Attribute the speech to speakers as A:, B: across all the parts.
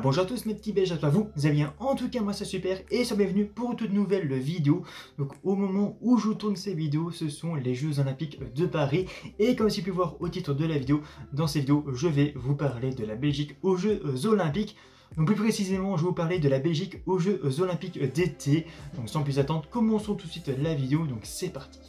A: Bonjour à tous mes petits belges, j'espère que vous allez bien. En tout cas moi c'est super et soyez bienvenue pour une toute nouvelle vidéo. Donc au moment où je tourne ces vidéos, ce sont les Jeux Olympiques de Paris. Et comme vous avez pu voir au titre de la vidéo, dans cette vidéo je vais vous parler de la Belgique aux Jeux Olympiques. Donc plus précisément, je vais vous parler de la Belgique aux Jeux Olympiques d'été. Donc sans plus attendre, commençons tout de suite la vidéo, donc c'est parti.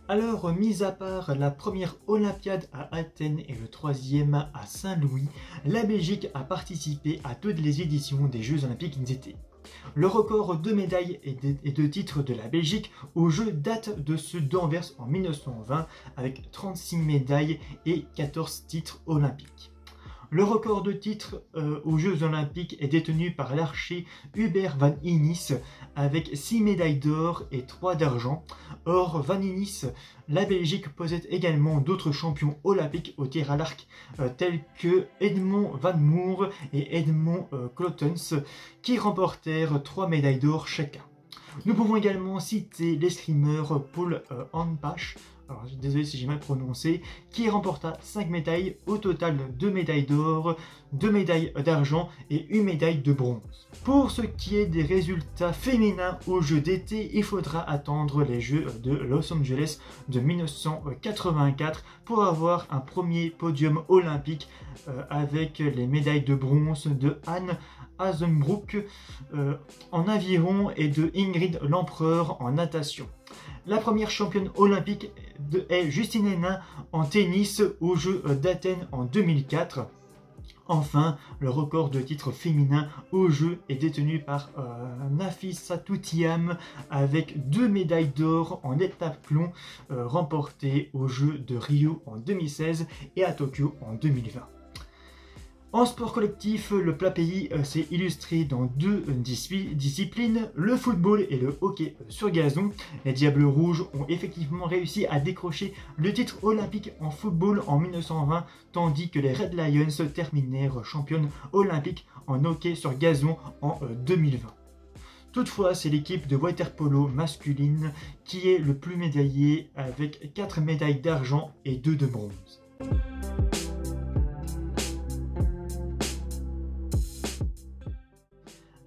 A: Alors, mis à part la première Olympiade à Athènes et le troisième à Saint-Louis, la Belgique a participé à toutes les éditions des Jeux Olympiques d'été. Le record de médailles et de titres de la Belgique aux Jeux date de ceux d'Anvers en 1920 avec 36 médailles et 14 titres olympiques. Le record de titres aux Jeux Olympiques est détenu par l'archer Hubert Van Innis avec 6 médailles d'or et 3 d'argent. Or, Van Innis, la Belgique possède également d'autres champions olympiques au tir à l'arc tels que Edmond Van Moer et Edmond Clotens qui remportèrent 3 médailles d'or chacun. Nous pouvons également citer l'escrimeur Paul Hampach, alors désolé si j'ai mal prononcé, qui remporta 5 médailles, au total 2 médailles d'or, 2 médailles d'argent et 1 médaille de bronze. Pour ce qui est des résultats féminins aux Jeux d'été, il faudra attendre les Jeux de Los Angeles de 1984 pour avoir un premier podium olympique avec les médailles de bronze de Anne Hazenbroek en aviron et de Ingrid Lempereur en natation. La première championne olympique est Justine Henin en tennis aux Jeux d'Athènes en 2004. Enfin, le record de titre féminin aux Jeux est détenu par Nafissatou Thiam avec 2 médailles d'or en heptathlon remportées aux Jeux de Rio en 2016 et à Tokyo en 2020. En sport collectif, le plat pays s'est illustré dans 2 disciplines, le football et le hockey sur gazon. Les Diables Rouges ont effectivement réussi à décrocher le titre olympique en football en 1920, tandis que les Red Lions terminèrent championnes olympiques en hockey sur gazon en 2020. Toutefois, c'est l'équipe de water-polo masculine qui est le plus médaillée avec 4 médailles d'argent et 2 de bronze.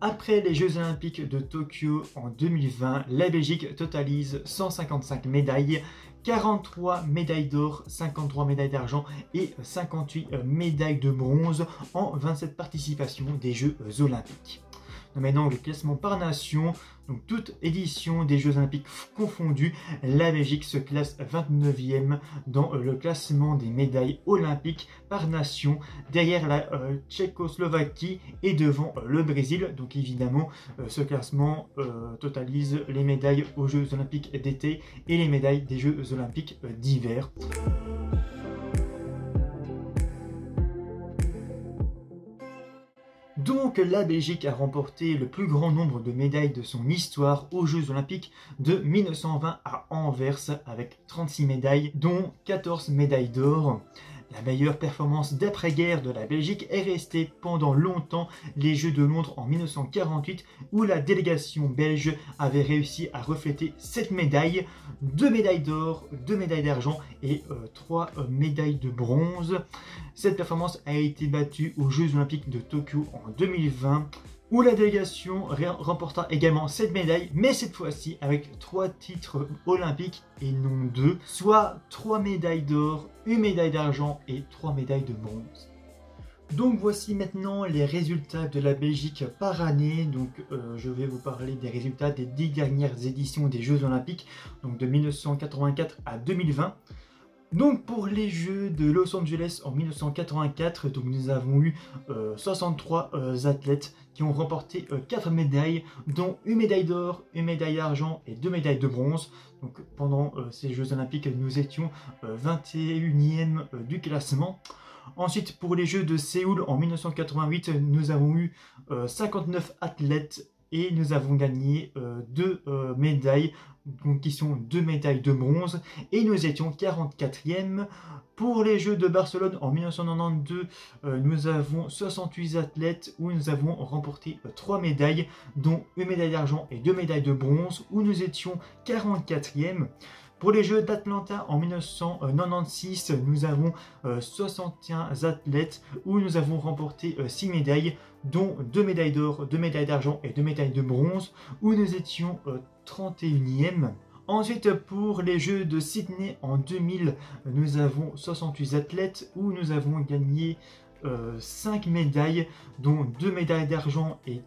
A: Après les Jeux Olympiques de Tokyo en 2020, la Belgique totalise 155 médailles, 43 médailles d'or, 53 médailles d'argent et 58 médailles de bronze en 27 participations des Jeux Olympiques. Maintenant, le classement par nation, donc toute édition des Jeux Olympiques confondus, la Belgique se classe 29e dans le classement des médailles olympiques par nation, derrière la Tchécoslovaquie et devant le Brésil. Donc évidemment, ce classement totalise les médailles aux Jeux Olympiques d'été et les médailles des Jeux Olympiques d'hiver. Donc la Belgique a remporté le plus grand nombre de médailles de son histoire aux Jeux Olympiques de 1920 à Anvers avec 36 médailles, dont 14 médailles d'or. La meilleure performance d'après-guerre de la Belgique est restée pendant longtemps les Jeux de Londres en 1948 où la délégation belge avait réussi à refléter 7 médailles, 2 médailles d'or, 2 médailles d'argent et 3 médailles de bronze. Cette performance a été battue aux Jeux Olympiques de Tokyo en 2020 où la délégation remporta également 7 médailles, mais cette fois-ci avec 3 titres olympiques et non 2, soit 3 médailles d'or, 1 médaille d'argent et 3 médailles de bronze. Donc voici maintenant les résultats de la Belgique par année. Donc je vais vous parler des résultats des 10 dernières éditions des Jeux Olympiques, donc de 1984 à 2020. Donc pour les Jeux de Los Angeles en 1984, donc nous avons eu 63 athlètes qui ont remporté 4 médailles, dont 1 médaille d'or, 1 médaille d'argent et 2 médailles de bronze. Donc pendant ces Jeux Olympiques, nous étions 21e du classement. Ensuite, pour les Jeux de Séoul en 1988, nous avons eu 59 athlètes et nous avons gagné 2 médailles, donc qui sont 2 médailles de bronze, et nous étions 44e. Pour les Jeux de Barcelone en 1992, nous avons 68 athlètes où nous avons remporté 3 médailles, dont 1 médaille d'argent et 2 médailles de bronze, où nous étions 44e. Pour les Jeux d'Atlanta en 1996, nous avons 61 athlètes où nous avons remporté 6 médailles, dont 2 médailles d'or, 2 médailles d'argent et 2 médailles de bronze, où nous étions 31e. Ensuite, pour les Jeux de Sydney en 2000, nous avons 68 athlètes où nous avons gagné 5 médailles, dont 2 médailles d'argent et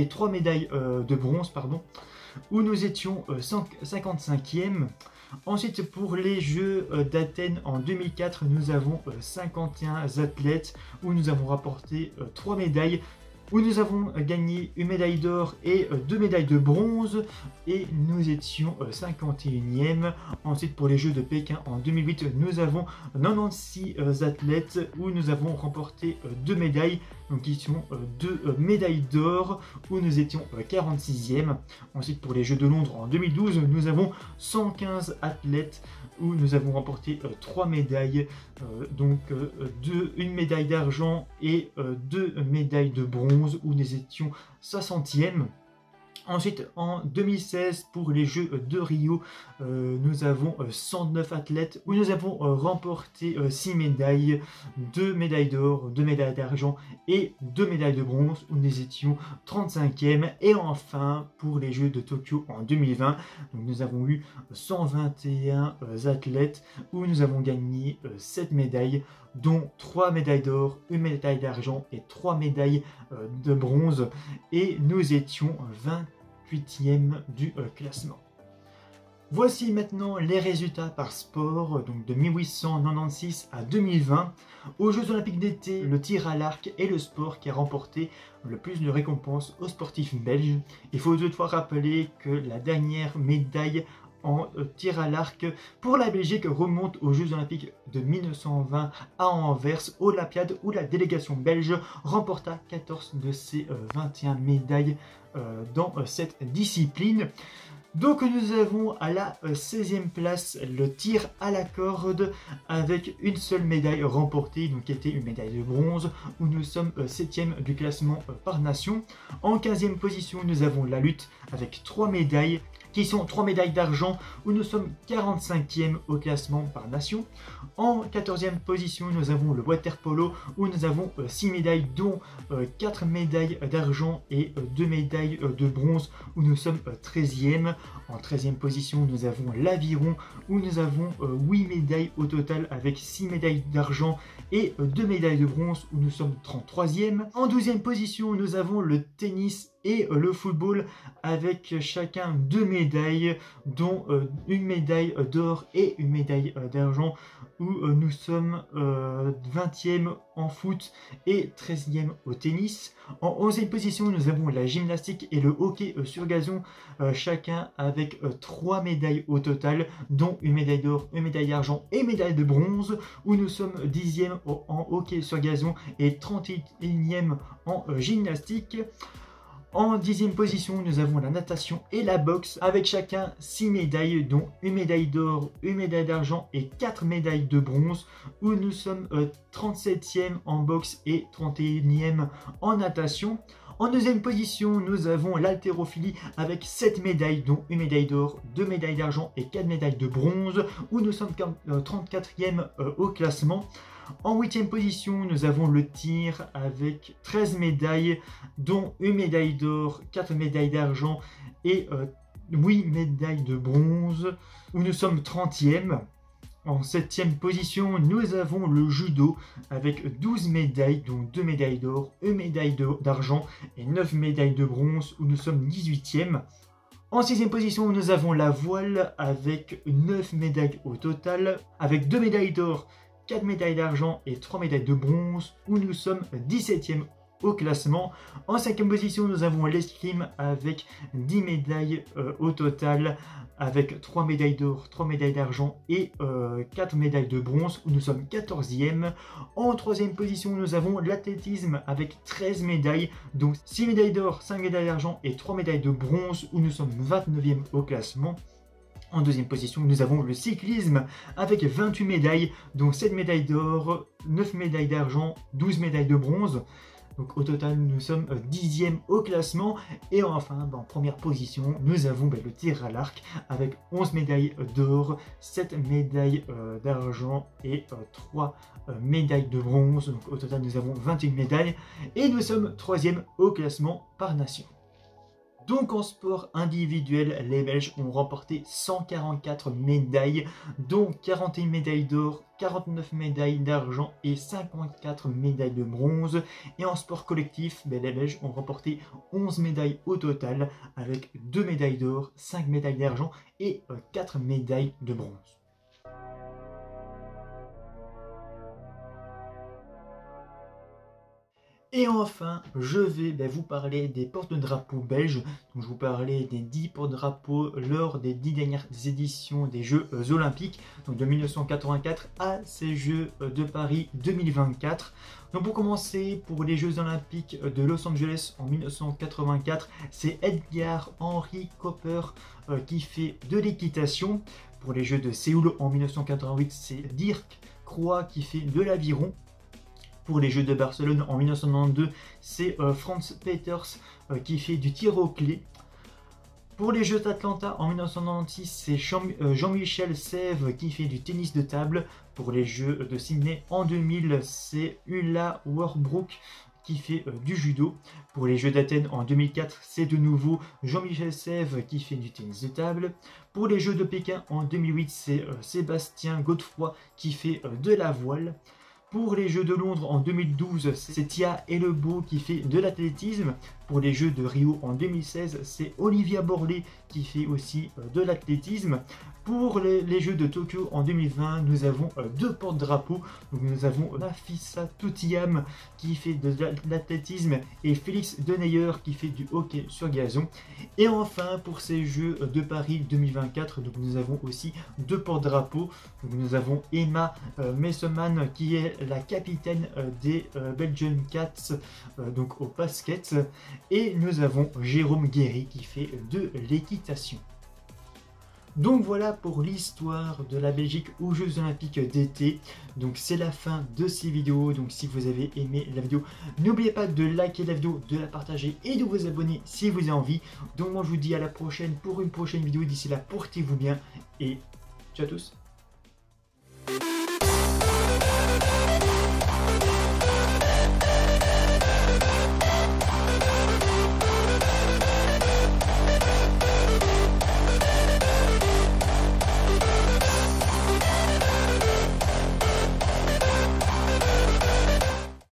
A: 3 médailles de bronze, pardon, où nous étions 55e. Ensuite, pour les Jeux d'Athènes en 2004, nous avons 51 athlètes où nous avons rapporté 3 médailles, où nous avons gagné une médaille d'or et 2 médailles de bronze, et nous étions 51e. Ensuite, pour les Jeux de Pékin en 2008, nous avons 96 athlètes où nous avons remporté 2 médailles, donc qui sont 2 médailles d'or, où nous étions 46e. Ensuite, pour les Jeux de Londres en 2012, nous avons 115 athlètes où nous avons remporté 3 médailles, donc une médaille d'argent et 2 médailles de bronze, où nous étions 60e. Ensuite, en 2016, pour les Jeux de Rio, nous avons 109 athlètes où nous avons remporté 6 médailles, 2 médailles d'or, 2 médailles d'argent et 2 médailles de bronze, où nous étions 35e. Et enfin, pour les Jeux de Tokyo en 2020, nous avons eu 121 athlètes où nous avons gagné 7 médailles, dont 3 médailles d'or, 1 médaille d'argent et 3 médailles de bronze, et nous étions 28e du classement. Voici maintenant les résultats par sport, donc de 1896 à 2020. Aux Jeux Olympiques d'été, le tir à l'arc est le sport qui a remporté le plus de récompenses aux sportifs belges. Il faut toutefois rappeler que la dernière médaille en tir à l'arc pour la Belgique remonte aux Jeux Olympiques de 1920 à Anvers, Olympiade, où la délégation belge remporta 14 de ses 21 médailles dans cette discipline. Donc nous avons à la 16e place le tir à la corde avec une seule médaille remportée, donc qui était une médaille de bronze, où nous sommes 7e du classement par nation. En 15e position, nous avons la lutte avec 3 médailles, qui sont 3 médailles d'argent, où nous sommes 45e au classement par nation. En 14e position, nous avons le water-polo, où nous avons 6 médailles, dont 4 médailles d'argent et 2 médailles de bronze, où nous sommes 13e. En 13e position, nous avons l'aviron, où nous avons 8 médailles au total, avec 6 médailles d'argent et 2 médailles de bronze, où nous sommes 33e. En 12e position, nous avons le tennis et le football, avec chacun 2 médailles, dont une médaille d'or et une médaille d'argent, où nous sommes 20e en foot et 13e au tennis. En 11e position, nous avons la gymnastique et le hockey sur gazon, chacun avec 3 médailles au total, dont une médaille d'or, une médaille d'argent et une médaille de bronze, où nous sommes 10e en hockey sur gazon et 31e en gymnastique. En 10e position, nous avons la natation et la boxe, avec chacun 6 médailles, dont une médaille d'or, une médaille d'argent et 4 médailles de bronze, où nous sommes 37e en boxe et 31e en natation. En 2e position, nous avons l'haltérophilie avec 7 médailles, dont une médaille d'or, 2 médailles d'argent et 4 médailles de bronze, où nous sommes 34e au classement. En 8e position, nous avons le tir avec 13 médailles, dont une médaille d'or, 4 médailles d'argent et 8 médailles de bronze, où nous sommes 30e. En 7e position, nous avons le judo avec 12 médailles, dont 2 médailles d'or, 1 médaille d'argent et 9 médailles de bronze, où nous sommes 18e. En 6e position, nous avons la voile avec 9 médailles au total, avec 2 médailles d'or, 4 médailles d'argent et 3 médailles de bronze, où nous sommes 17e au classement. En 5e position, nous avons l'escrime avec 10 médailles au total, avec 3 médailles d'or, 3 médailles d'argent et 4 médailles de bronze, où nous sommes 14e. En 3e position, nous avons l'athlétisme avec 13 médailles, dont 6 médailles d'or, 5 médailles d'argent et 3 médailles de bronze, où nous sommes 29e au classement. En 2e position, nous avons le cyclisme avec 28 médailles, dont 7 médailles d'or, 9 médailles d'argent, 12 médailles de bronze. Donc au total, nous sommes 10e au classement. Et enfin, en première position, nous avons le tir à l'arc avec 11 médailles d'or, 7 médailles d'argent et 3 médailles de bronze. Donc au total, nous avons 21 médailles et nous sommes 3e au classement par nation. Donc en sport individuel, les Belges ont remporté 144 médailles, dont 41 médailles d'or, 49 médailles d'argent et 54 médailles de bronze. Et en sport collectif, les Belges ont remporté 11 médailles au total, avec 2 médailles d'or, 5 médailles d'argent et 4 médailles de bronze. Et enfin, je vais vous parler des porte-drapeaux belges. Donc, je vous parlais des 10 porte-drapeaux lors des 10 dernières éditions des Jeux Olympiques, donc de 1984 à ces Jeux de Paris 2024. Donc pour commencer, pour les Jeux Olympiques de Los Angeles en 1984, c'est Edgar Henry Cooper qui fait de l'équitation. Pour les Jeux de Séoul en 1988, c'est Dirk Croix qui fait de l'aviron. Pour les Jeux de Barcelone en 1992, c'est Franz Peters qui fait du tir au clé. Pour les Jeux d'Atlanta en 1996, c'est Jean-Michel Sèvres qui fait du tennis de table. Pour les Jeux de Sydney en 2000, c'est Ulla Warbrook qui fait du judo. Pour les Jeux d'Athènes en 2004, c'est de nouveau Jean-Michel Sèvres qui fait du tennis de table. Pour les Jeux de Pékin en 2008, c'est Sébastien Godefroy qui fait de la voile. Pour les Jeux de Londres en 2012, c'est Tia Elebo qui fait de l'athlétisme. Pour les Jeux de Rio en 2016, c'est Olivia Borlée qui fait aussi de l'athlétisme. Pour les Jeux de Tokyo en 2020, nous avons 2 porte-drapeaux. Nous avons Nafissa Toutiam qui fait de l'athlétisme et Félix Deneyer qui fait du hockey sur gazon. Et enfin, pour ces Jeux de Paris 2024, nous avons aussi 2 porte-drapeaux. Nous avons Emma Messeman qui est la capitaine des Belgian Cats donc au basket, et nous avons Jérôme Guéry qui fait de l'équitation. Donc voilà pour l'histoire de la Belgique aux Jeux Olympiques d'été. Donc c'est la fin de ces vidéos. Donc si vous avez aimé la vidéo, n'oubliez pas de liker la vidéo, de la partager et de vous abonner si vous avez envie. Donc moi je vous dis à la prochaine pour une prochaine vidéo. D'ici là, portez-vous bien et ciao à tous.